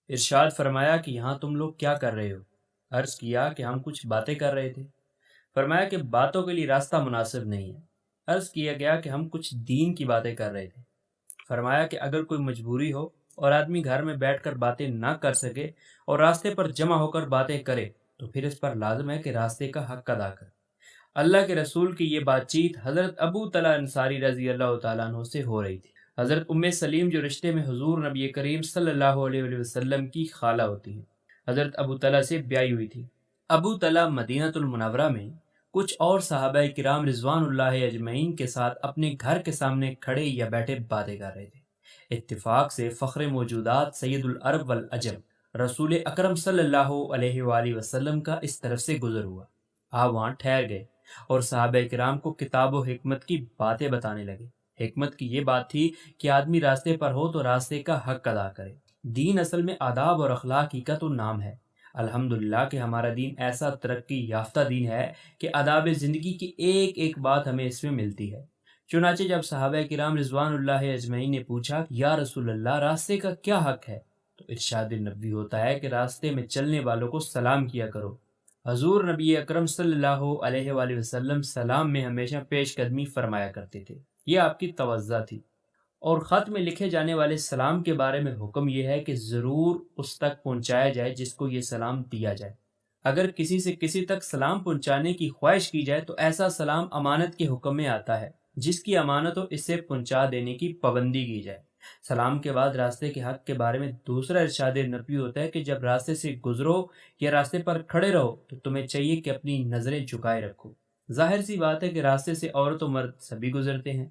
ارشاد فرمایا کہ یہاں تم لوگ کیا کر رہے ہو؟ عرض کیا کہ ہم کچھ باتیں کر رہے تھے۔ فرمایا کہ باتوں کے لیے راستہ مناسب نہیں ہے۔ عرض کیا گیا کہ ہم کچھ دین کی باتیں کر رہے تھے۔ فرمایا کہ اگر کوئی مجبوری ہو اور آدمی گھر میں بیٹھ کر باتیں نہ کر سکے اور راستے پر جمع ہو کر باتیں کرے تو پھر اس پر لازم ہے کہ راستے کا حق ادا کرے۔ اللہ کے رسول کی یہ بات چیت حضرت ابو طلحہ انصاری رضی اللہ تعالیٰ عنہ سے ہو رہی تھی۔ حضرت ام سلیم جو رشتے میں حضور نبی کریم صلی اللہ علیہ وآلہ وسلم کی خالہ ہوتی ہیں، حضرت ابو طلحہ سے بیائی ہوئی تھی۔ ابو طلحہ مدینہ المنورہ میں کچھ اور صحابہ کرام رضوان اللہ اجمعین کے ساتھ اپنے گھر کے سامنے کھڑے یا بیٹھے باتیں کر رہے تھے۔ اتفاق سے فخر موجودات سید العرب والعجم رسول اکرم صلی اللہ علیہ وآلہ وسلم کا اس طرف سے گزر ہوا۔ آپ وہاں ٹھہر گئے اور صحابہ کرام کو کتاب و حکمت کی باتیں بتانے لگے۔ حکمت کی یہ بات تھی کہ آدمی راستے پر ہو تو راستے کا حق ادا کرے۔ دین اصل میں آداب اور اخلاق ہی کا تو نام ہے۔ الحمدللہ کہ ہمارا دین ایسا ترقی یافتہ دین ہے کہ آداب زندگی کی ایک ایک بات ہمیں اس میں ملتی ہے۔ چنانچہ جب صحابہ کرام رضوان اللہ اجمعین نے پوچھا یا رسول اللہ راستے کا کیا حق ہے، تو ارشاد نبوی ہوتا ہے کہ راستے میں چلنے والوں کو سلام کیا کرو۔ حضور نبی اکرم صلی اللہ علیہ وآلہ وسلم سلام میں ہمیشہ پیش قدمی فرمایا کرتے تھے، یہ آپ کی توضع تھی۔ اور خط میں لکھے جانے والے سلام کے بارے میں حکم یہ ہے کہ ضرور اس تک پہنچایا جائے جس کو یہ سلام دیا جائے۔ اگر کسی سے کسی تک سلام پہنچانے کی خواہش کی جائے تو ایسا سلام امانت کے حکم میں آتا ہے، جس کی امانت ہو اسے پہنچا دینے کی پابندی کی جائے۔ سلام کے بعد راستے کے حق کے بارے میں دوسرا ارشاد نبی ہوتا ہے کہ جب راستے سے گزرو یا راستے پر کھڑے رہو تو تمہیں چاہیے کہ اپنی نظریں جھکائے رکھو۔ ظاہر سی بات ہے کہ راستے سے عورت و مرد سبھی گزرتے ہیں،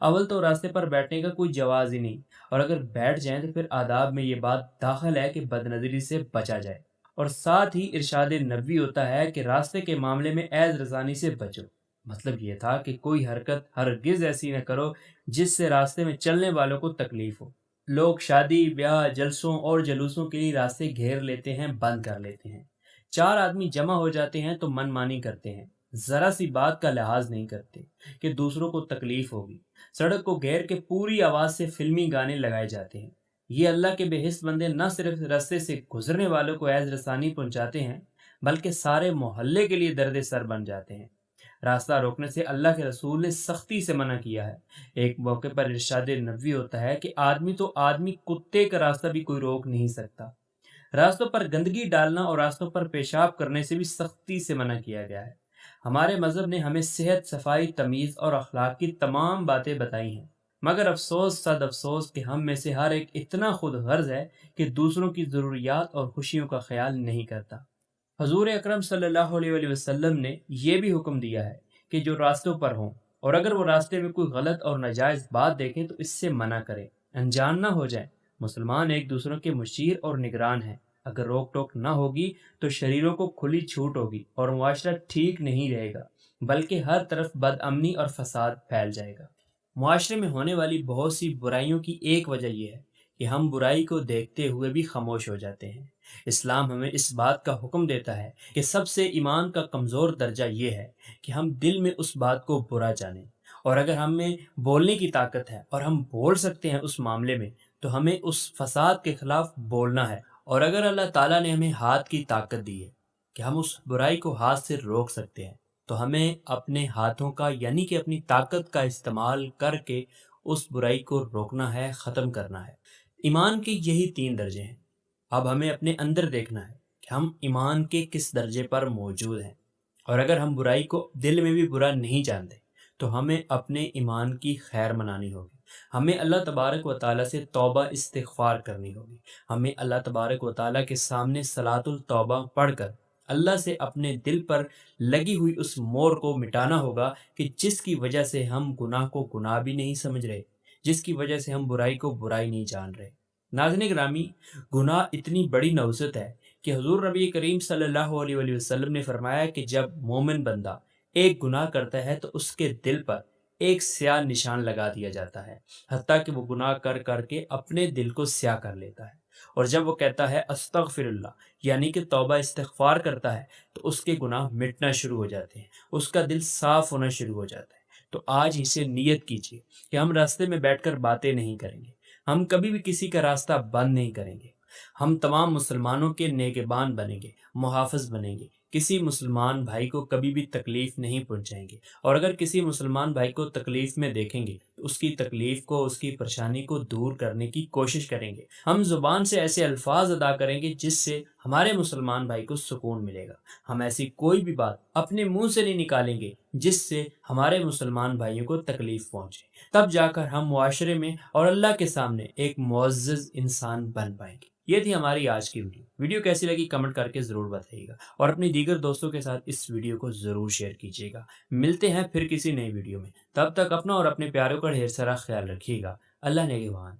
اول تو راستے پر بیٹھنے کا کوئی جواز ہی نہیں، اور اگر بیٹھ جائیں تو پھر آداب میں یہ بات داخل ہے کہ بد نظری سے بچا جائے، اور ساتھ ہی ارشاد نبوی ہوتا ہے کہ راستے کے معاملے میں عیض رسانی سے بچو۔ مطلب یہ تھا کہ کوئی حرکت ہرگز ایسی نہ کرو جس سے راستے میں چلنے والوں کو تکلیف ہو۔ لوگ شادی بیاہ جلسوں اور جلوسوں کے لیے راستے گھیر لیتے ہیں، بند کر لیتے ہیں۔ چار آدمی جمع ہو جاتے ہیں تو من مانی کرتے ہیں، ذرا سی بات کا لحاظ نہیں کرتے کہ دوسروں کو تکلیف ہوگی۔ سڑک کو گھیر کے پوری آواز سے فلمی گانے لگائے جاتے ہیں۔ یہ اللہ کے بے حس بندے نہ صرف راستے سے گزرنے والوں کو عیض رسانی پہنچاتے ہیں بلکہ سارے محلے کے لیے درد سر بن جاتے ہیں۔ راستہ روکنے سے اللہ کے رسول نے سختی سے منع کیا ہے۔ ایک موقع پر ارشاد نبوی ہوتا ہے کہ آدمی تو آدمی، کتے کا راستہ بھی کوئی روک نہیں سکتا۔ راستوں پر گندگی ڈالنا اور راستوں پر پیشاب کرنے سے بھی سختی سے منع کیا گیا ہے۔ ہمارے مذہب نے ہمیں صحت، صفائی، تمیز اور اخلاق کی تمام باتیں بتائی ہیں، مگر افسوس صد افسوس کہ ہم میں سے ہر ایک اتنا خود غرض ہے کہ دوسروں کی ضروریات اور خوشیوں کا خیال نہیں کرتا۔ حضور اکرم صلی اللہ علیہ وآلہ وسلم نے یہ بھی حکم دیا ہے کہ جو راستوں پر ہوں اور اگر وہ راستے میں کوئی غلط اور ناجائز بات دیکھیں تو اس سے منع کریں، انجان نہ ہو جائیں۔ مسلمان ایک دوسروں کے مشیر اور نگران ہیں، اگر روک ٹوک نہ ہوگی تو شریروں کو کھلی چھوٹ ہوگی اور معاشرہ ٹھیک نہیں رہے گا، بلکہ ہر طرف بد امنی اور فساد پھیل جائے گا۔ معاشرے میں ہونے والی بہت سی برائیوں کی ایک وجہ یہ ہے کہ ہم برائی کو دیکھتے ہوئے بھی خاموش ہو جاتے ہیں۔ اسلام ہمیں اس بات کا حکم دیتا ہے کہ سب سے ایمان کا کمزور درجہ یہ ہے کہ ہم دل میں اس بات کو برا جانیں، اور اگر ہم میں بولنے کی طاقت ہے اور ہم بول سکتے ہیں اس معاملے میں تو ہمیں اس فساد کے خلاف بولنا ہے، اور اگر اللہ تعالیٰ نے ہمیں ہاتھ کی طاقت دی ہے کہ ہم اس برائی کو ہاتھ سے روک سکتے ہیں تو ہمیں اپنے ہاتھوں کا یعنی کہ اپنی طاقت کا استعمال کر کے اس برائی کو روکنا ہے، ختم کرنا ہے۔ ایمان کے یہی 3 درجے ہیں۔ اب ہمیں اپنے اندر دیکھنا ہے کہ ہم ایمان کے کس درجے پر موجود ہیں، اور اگر ہم برائی کو دل میں بھی برا نہیں جانتے تو ہمیں اپنے ایمان کی خیر منانی ہوگی۔ ہمیں اللہ تبارک و تعالیٰ سے توبہ استغفار کرنی ہوگی۔ ہمیں اللہ تبارک و تعالیٰ کے سامنے صلاۃ التوبہ پڑھ کر اللہ سے اپنے دل پر لگی ہوئی اس مور کو مٹانا ہوگا کہ جس کی وجہ سے ہم گناہ کو گناہ بھی نہیں سمجھ رہے، جس کی وجہ سے ہم برائی کو برائی نہیں جان رہے۔ ناظرین گرامی، گناہ اتنی بڑی نوزت ہے کہ حضور نبی کریم صلی اللہ علیہ وآلہ وسلم نے فرمایا کہ جب مومن بندہ ایک گناہ کرتا ہے تو اس کے دل پر ایک سیاہ نشان لگا دیا جاتا ہے، حتیٰ کہ وہ گناہ کر کر کے اپنے دل کو سیاہ کر لیتا ہے، اور جب وہ کہتا ہے استغفر اللہ یعنی کہ توبہ استغفار کرتا ہے تو اس کے گناہ مٹنا شروع ہو جاتے ہیں، اس کا دل صاف ہونا شروع ہو جاتا ہے۔ تو آج ہی سے نیت کیجیے کہ ہم راستے میں بیٹھ کر باتیں نہیں کریں گے، ہم کبھی بھی کسی کا راستہ بند نہیں کریں گے، ہم تمام مسلمانوں کے نگہبان بنیں گے، محافظ بنیں گے، کسی مسلمان بھائی کو کبھی بھی تکلیف نہیں پہنچائیں گے، اور اگر کسی مسلمان بھائی کو تکلیف میں دیکھیں گے تو اس کی تکلیف کو، اس کی پریشانی کو دور کرنے کی کوشش کریں گے۔ ہم زبان سے ایسے الفاظ ادا کریں گے جس سے ہمارے مسلمان بھائی کو سکون ملے گا۔ ہم ایسی کوئی بھی بات اپنے منہ سے نہیں نکالیں گے جس سے ہمارے مسلمان بھائیوں کو تکلیف پہنچے، تب جا کر ہم معاشرے میں اور اللہ کے سامنے ایک معزز انسان بن پائیں گے۔ یہ تھی ہماری آج کی ویڈیو کیسی لگی کمنٹ کر کے ضرور بتائیے گا، اور اپنی دیگر دوستوں کے ساتھ اس ویڈیو کو ضرور شیئر کیجیے گا۔ ملتے ہیں پھر کسی نئی ویڈیو میں، تب تک اپنا اور اپنے پیاروں کا ڈھیر سارا خیال رکھیے گا۔ اللہ نگہبان۔